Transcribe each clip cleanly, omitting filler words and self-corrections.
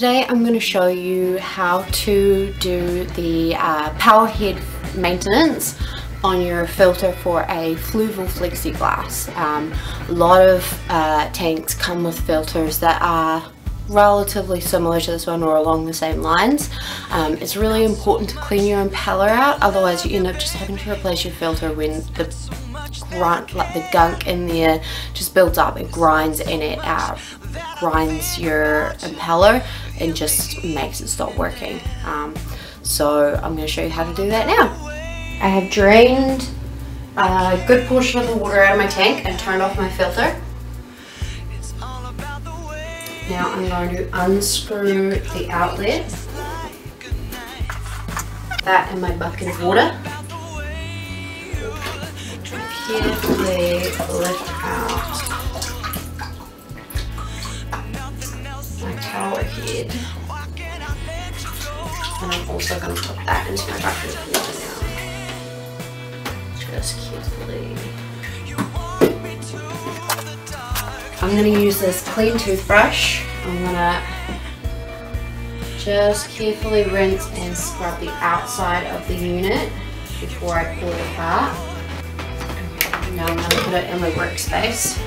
today I'm going to show you how to do the Powerhead maintenance on your filter for a Fluval plexiglass. A lot of tanks come with filters that are relatively similar to this one or along the same lines. It's really important to clean your impeller out, otherwise you end up just having to replace your filter when the gunk in there just builds up, it grinds and it grinds your impeller and just makes it stop working. So I'm going to show you how to do that now. I have drained a good portion of the water out of my tank and turned off my filter. Now I'm going to unscrew the outlet, that in my bucket of water. Carefully lift out my Powerhead, and I'm also going to put that into my bucket of water now. Just carefully. I'm going to use this clean toothbrush. I'm going to just carefully rinse and scrub the outside of the unit before I pull it apart. Now I'm going to put it in my workspace.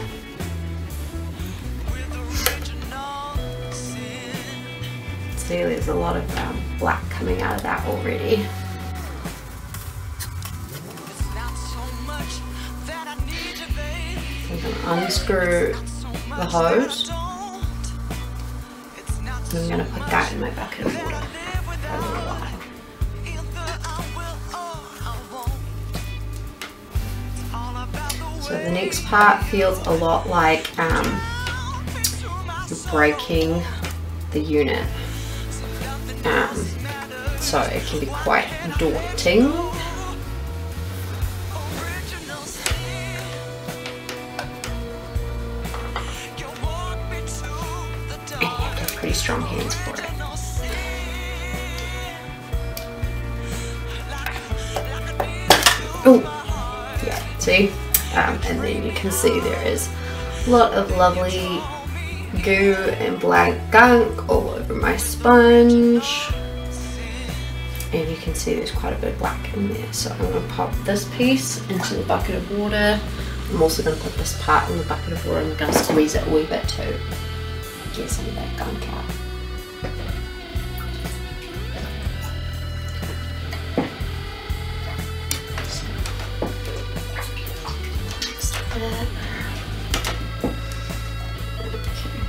See, there's a lot of black coming out of that already. I'm going to unscrew the hose. I'm going to put that in my bucket of water for a little while. So the next part feels a lot like breaking the unit. So it can be quite daunting. And you have to have pretty strong hands for it. Oh, yeah, see? And then you can see there is a lot of lovely goo and black gunk all over my sponge. And you can see there's quite a bit of black in there. So I'm going to pop this piece into the bucket of water. I'm also going to put this part in the bucket of water and I'm going to squeeze it a wee bit to get some of that gunk out.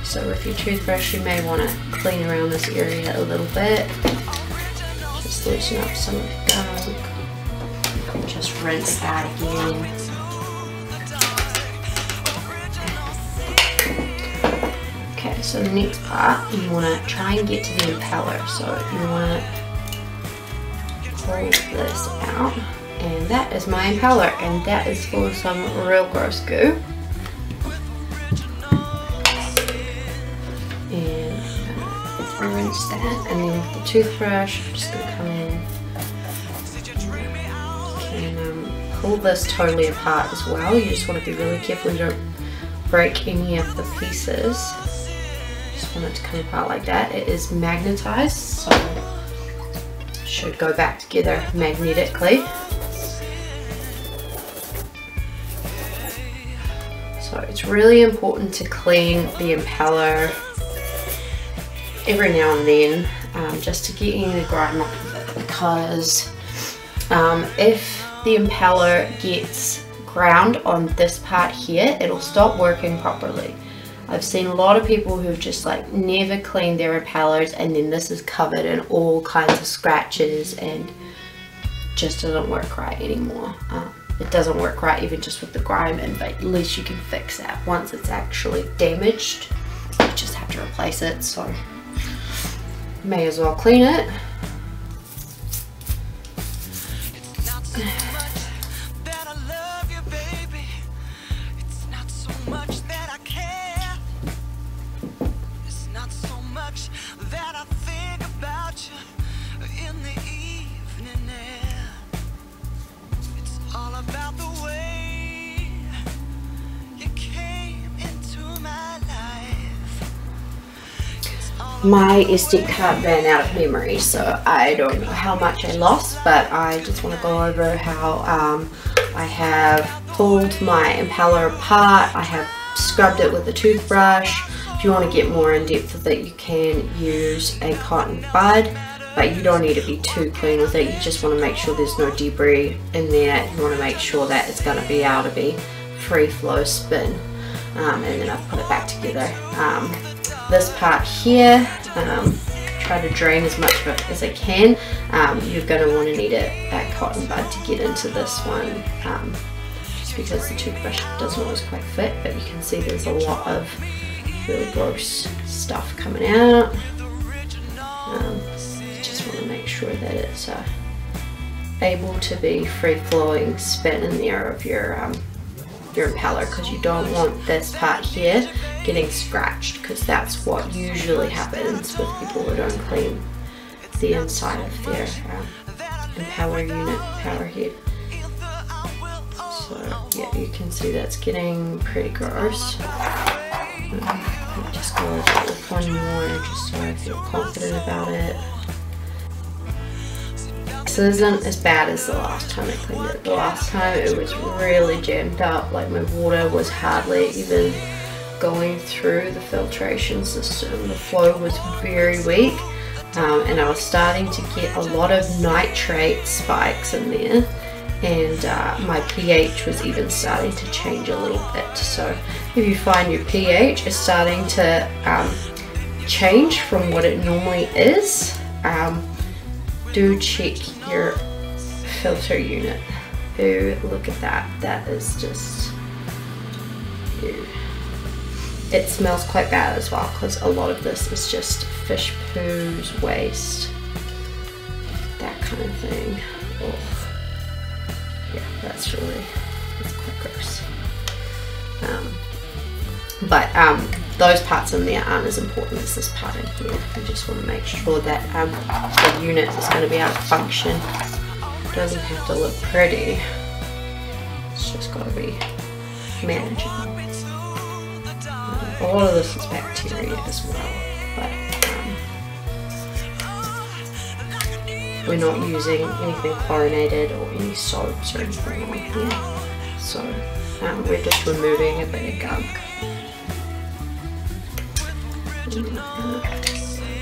So with your toothbrush you may want to clean around this area a little bit. Just loosen up some of the gunk. And just rinse that again. Okay, so the next part you want to try and get to the impeller. So you want to pull this out. And that is my impeller, and that is full of some real gross goo. And I'm going to rinse that, and then with the toothbrush, I'm just going to come in and pull this totally apart as well. You just want to be really careful you don't break any of the pieces. Just want it to come apart like that. It is magnetized, so it should go back together magnetically. So it's really important to clean the impeller every now and then, just to get any of the grime off of it, because if the impeller gets ground on this part here, it'll stop working properly. I've seen a lot of people who've just like never cleaned their impellers, and then this is covered in all kinds of scratches and just doesn't work right anymore. It doesn't work right even just with the grime in, but at least you can fix that. Once it's actually damaged, you just have to replace it, so may as well clean it. About the way you came into my life. It's all My SD card ran out of memory, so I don't know how much I lost, but I just want to go over how I have pulled my impeller apart. I have scrubbed it with a toothbrush. If you want to get more in depth with it, you can use a cotton bud, but you don't need to be too clean with it. You just want to make sure there's no debris in there. You want to make sure that it's going to be able to be free flow spin, and then I've put it back together. This part here, try to drain as much of it as I can. You're going to want to need a cotton bud to get into this one, just because the toothbrush doesn't always quite fit, but you can see there's a lot of really gross stuff coming out. Just want to make sure that it's able to be free-flowing spin in there of your impeller, because you don't want this part here getting scratched, because that's what usually happens with people who don't clean the inside of their impeller unit, Powerhead. So yeah, you can see that's getting pretty gross. Let me just go over it with one more just so I feel confident about it. This isn't as bad as the last time I cleaned it. The last time it was really jammed up, like my water was hardly even going through the filtration system. The flow was very weak, and I was starting to get a lot of nitrate spikes in there, and my pH was even starting to change a little bit. So if you find your pH is starting to change from what it normally is, do check your filter unit. Ooh, look at that. That is just, ew. It smells quite bad as well, because a lot of this is just fish poos, waste, that kind of thing. Oh, yeah, that's quite gross. But those parts in there aren't as important as this part in here. You just want to make sure that the unit is going to be able to function. It doesn't have to look pretty. It's just got to be manageable. A lot of this is bacteria as well, but we're not using anything chlorinated or any soaps or anything on here. So we're just removing a bit of gunk.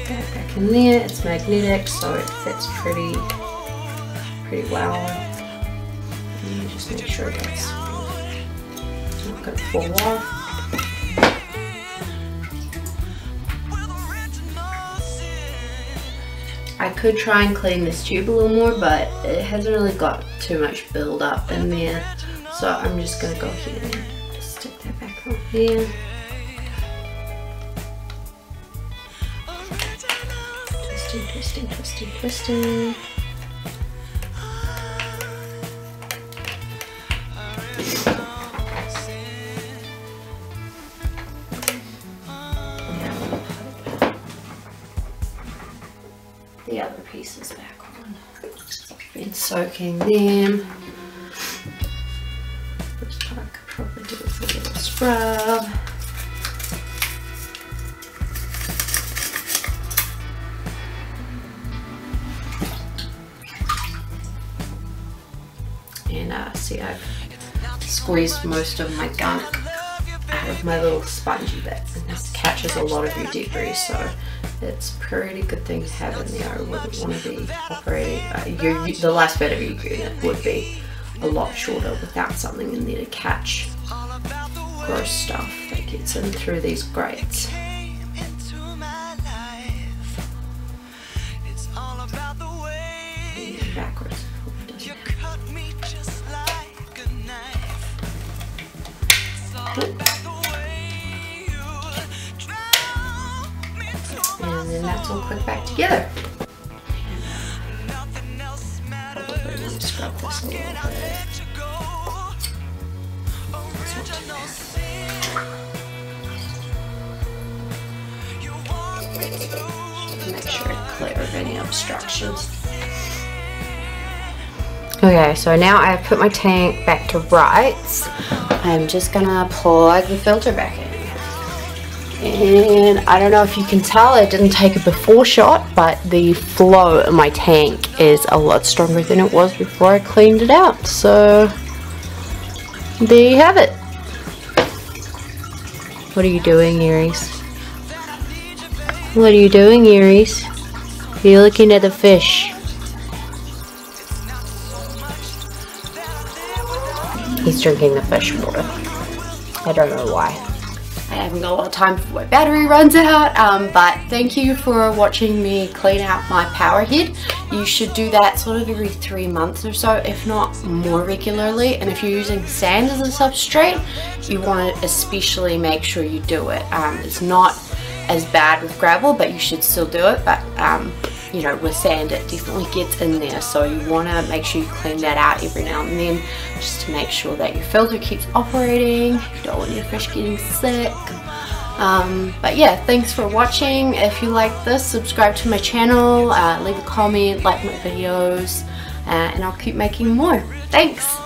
That back in there. It's magnetic, so it fits pretty well. And you just make sure that's not going to fall off. I could try and clean this tube a little more, but it hasn't really got too much build up in there, so I'm just going to go ahead and just stick that back on here. Twisting, twisting, twisting. The other pieces back on. Been soaking them. This part I could probably do with a little scrub. And see, I've squeezed most of my gunk out of my little spongy bit, and this catches a lot of your debris, so it's a pretty good thing to have in there. I wouldn't want to be operating, the last bit of your unit would be a lot shorter without something in there to catch gross stuff that gets in through these grates. Backwards. And then that's all put back together. Probably want to scrub this a little bit. Make sure I clear of any obstructions. Okay, so now I've put my tank back to rights. I'm just gonna plug the filter back in. And I don't know if you can tell, I didn't take a before shot, but the flow in my tank is a lot stronger than it was before I cleaned it out. So there you have it. What are you doing, Aries? What are you doing, Aries? You're looking at the fish. He's drinking the fish water. I don't know why. I haven't got a lot of time before my battery runs out, but thank you for watching me clean out my Powerhead. You should do that sort of every 3 months or so, if not more regularly. And if you're using sand as a substrate, you want to especially make sure you do it. It's not as bad with gravel, but you should still do it. But you know, with sand it definitely gets in there, so you want to make sure you clean that out every now and then, just to make sure that your filter keeps operating. You don't want your fish getting sick. But yeah, thanks for watching. If you like this, subscribe to my channel, leave a comment, like my videos, and I'll keep making more. Thanks!